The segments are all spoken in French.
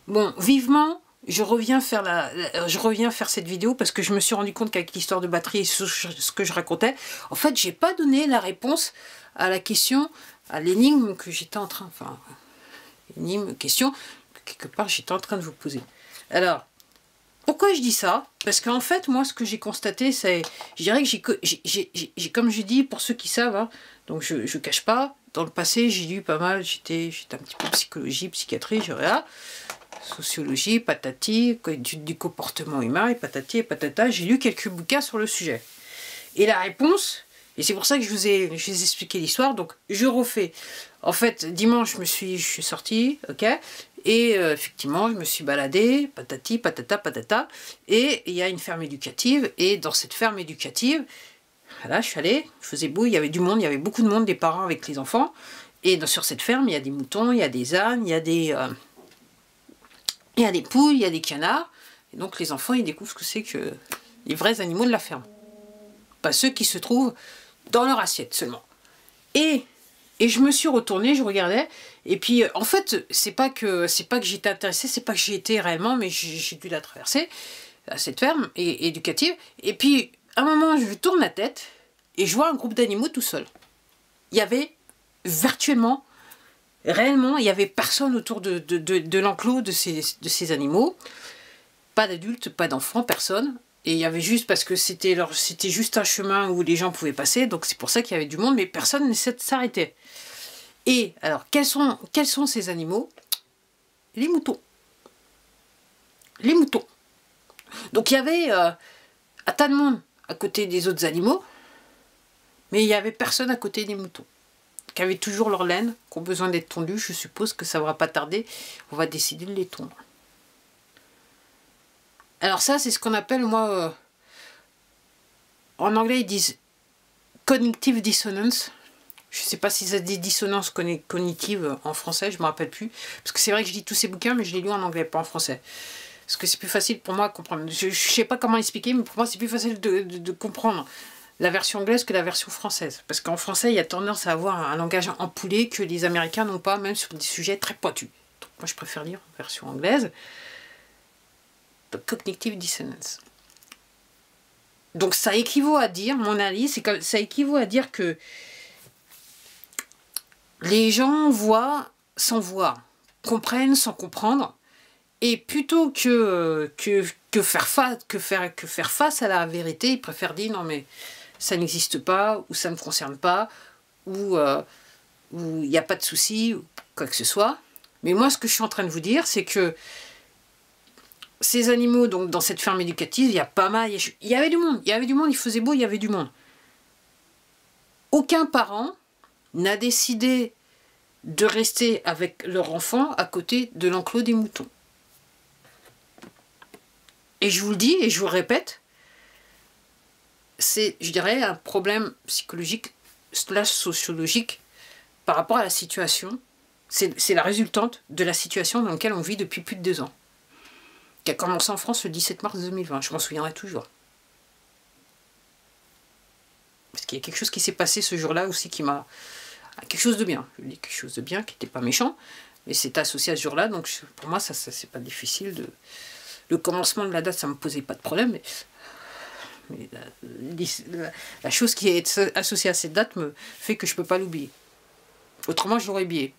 Bon, vivement, je reviens faire cette vidéo parce que je me suis rendu compte qu'avec l'histoire de batterie et ce que je racontais, en fait, j'ai pas donné la réponse à la question, à l'énigme que j'étais en train, enfin, énigme, question, que quelque part j'étais en train de vous poser. Alors, pourquoi je dis ça? Parce qu'en fait, moi, ce que j'ai constaté, c'est, je dirais que j'ai, comme je dis, pour ceux qui savent, hein, donc je cache pas, dans le passé, j'ai lu pas mal, j'étais un petit peu psychologie, psychiatrie, sociologie, patati, étude du comportement humain, et patati et patata, j'ai lu quelques bouquins sur le sujet. Et la réponse, et c'est pour ça que je vous ai expliqué l'histoire, donc je refais. En fait, dimanche, je suis sortie, ok, et effectivement, je me suis baladée, patati, patata, patata, et il y a une ferme éducative, et dans cette ferme éducative, voilà, je suis allée, il faisait beau, il y avait du monde, il y avait beaucoup de monde, des parents avec les enfants, et sur cette ferme, il y a des moutons, il y a des ânes, il y a des poules, il y a des canards, et donc les enfants, ils découvrent ce que c'est que les vrais animaux de la ferme. Pas ceux qui se trouvent dans leur assiette seulement. Et je me suis retournée, je regardais, et puis en fait, c'est pas que j'étais intéressée, c'est pas que j'ai été réellement, mais j'ai dû la traverser, cette ferme éducative, et puis à un moment, je tourne la tête, et je vois un groupe d'animaux tout seul. Il y avait virtuellement, réellement, il n'y avait personne autour de l'enclos de ces animaux, pas d'adultes, pas d'enfants, personne. Et il y avait juste, parce que c'était juste un chemin où les gens pouvaient passer, donc c'est pour ça qu'il y avait du monde, mais personne ne s'arrêtait. Et alors, quels sont ces animaux? Les moutons. Les moutons. Donc il y avait un tas de monde à côté des autres animaux, mais il n'y avait personne à côté des moutons, qui avaient toujours leur laine, qui ont besoin d'être tondus. Je suppose que ça ne va pas tarder, on va décider de les tondre. Alors ça, c'est ce qu'on appelle, moi, en anglais, ils disent cognitive dissonance. Je ne sais pas si ça dit dissonance cognitive en français, je ne me rappelle plus. Parce que c'est vrai que je lis tous ces bouquins, mais je les lis en anglais, pas en français. Parce que c'est plus facile pour moi à comprendre. Je ne sais pas comment expliquer, mais pour moi, c'est plus facile de comprendre la version anglaise que la version française. Parce qu'en français, il y a tendance à avoir un langage empoulé que les Américains n'ont pas, même sur des sujets très pointus. Donc moi, je préfère lire en version anglaise. Donc, cognitive dissonance. Donc ça équivaut à dire, mon analyse, ça équivaut à dire que les gens voient sans voir, comprennent sans comprendre, et plutôt que faire face à la vérité, ils préfèrent dire non mais ça n'existe pas, ou ça ne me concerne pas, ou il n'y a pas de souci, ou quoi que ce soit. Mais moi ce que je suis en train de vous dire, c'est que ces animaux, donc dans cette ferme éducative, il y a pas mal, il y avait du monde, il faisait beau, il y avait du monde. Aucun parent n'a décidé de rester avec leur enfant à côté de l'enclos des moutons. Et je vous le dis et je vous le répète, c'est, je dirais, un problème psychologique / sociologique par rapport à la situation. C'est la résultante de la situation dans laquelle on vit depuis plus de 2 ans. Qui a commencé en France le 17 mars 2020, je m'en souviendrai toujours. Parce qu'il y a quelque chose qui s'est passé ce jour-là aussi qui m'a... Quelque chose de bien, je dis quelque chose de bien, qui n'était pas méchant, mais c'est associé à ce jour-là, donc pour moi, ça c'est pas difficile de... Le commencement de la date, ça me posait pas de problème, mais la chose qui est associée à cette date me fait que je peux pas l'oublier. Autrement, je l'aurais oublié.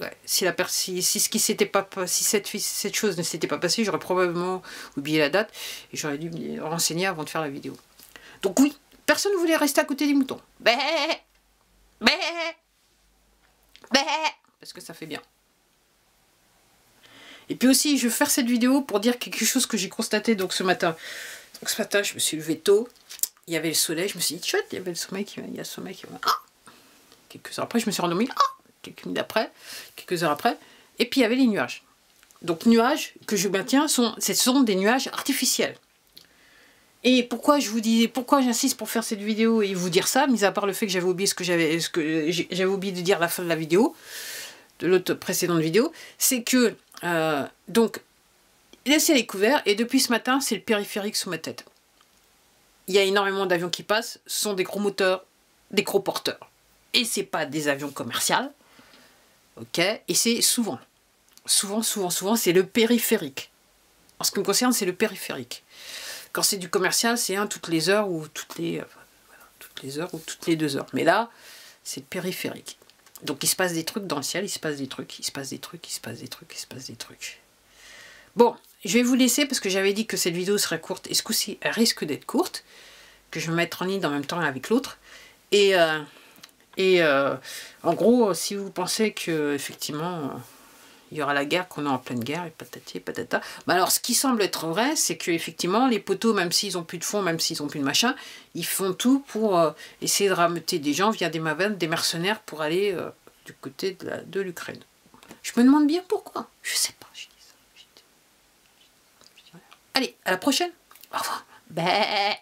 Ouais. Si cette chose ne s'était pas passée, j'aurais probablement oublié la date et j'aurais dû me renseigner avant de faire la vidéo. Donc oui, personne ne voulait rester à côté des moutons. Bé, bé, bé, parce que ça fait bien. Et puis aussi, je vais faire cette vidéo pour dire quelque chose que j'ai constaté donc ce matin. Donc ce matin, je me suis levé tôt, il y avait le soleil, je me suis dit, chouette, il y avait le sommeil qui va. Ah. Quelques heures après, je me suis rendormie. Ah. Quelques heures après, et puis il y avait les nuages. Donc nuages que je maintiens, ce sont des nuages artificiels. Et pourquoi j'insiste pour faire cette vidéo et vous dire ça, mis à part le fait que j'avais oublié j'avais oublié de dire à la fin de la vidéo, de l'autre précédente vidéo, c'est que donc le ciel est couvert et depuis ce matin c'est le périphérique sous ma tête. Il y a énormément d'avions qui passent, ce sont des gros moteurs, des gros porteurs. Et c'est pas des avions commerciaux. Ok, et c'est souvent. souvent, c'est le périphérique. En ce qui me concerne, c'est le périphérique. Quand c'est du commercial, c'est toutes les heures ou toutes les 2 heures. Mais là, c'est le périphérique. Donc il se passe des trucs dans le ciel, il se passe des trucs. Bon, je vais vous laisser parce que j'avais dit que cette vidéo serait courte. Et ce coup-ci, elle risque d'être courte. Que je vais mettre en ligne en même temps avec l'autre. Et en gros, si vous pensez que effectivement il y aura la guerre, qu'on est en pleine guerre, et patati et patata. Mais alors, ce qui semble être vrai, c'est que effectivement, les poteaux, même s'ils n'ont plus de fonds, même s'ils n'ont plus de machin, ils font tout pour essayer de rameuter des gens via des mercenaires pour aller du côté de l'Ukraine. Je me demande bien pourquoi. Je sais pas. Allez, à la prochaine. Au revoir. Bah.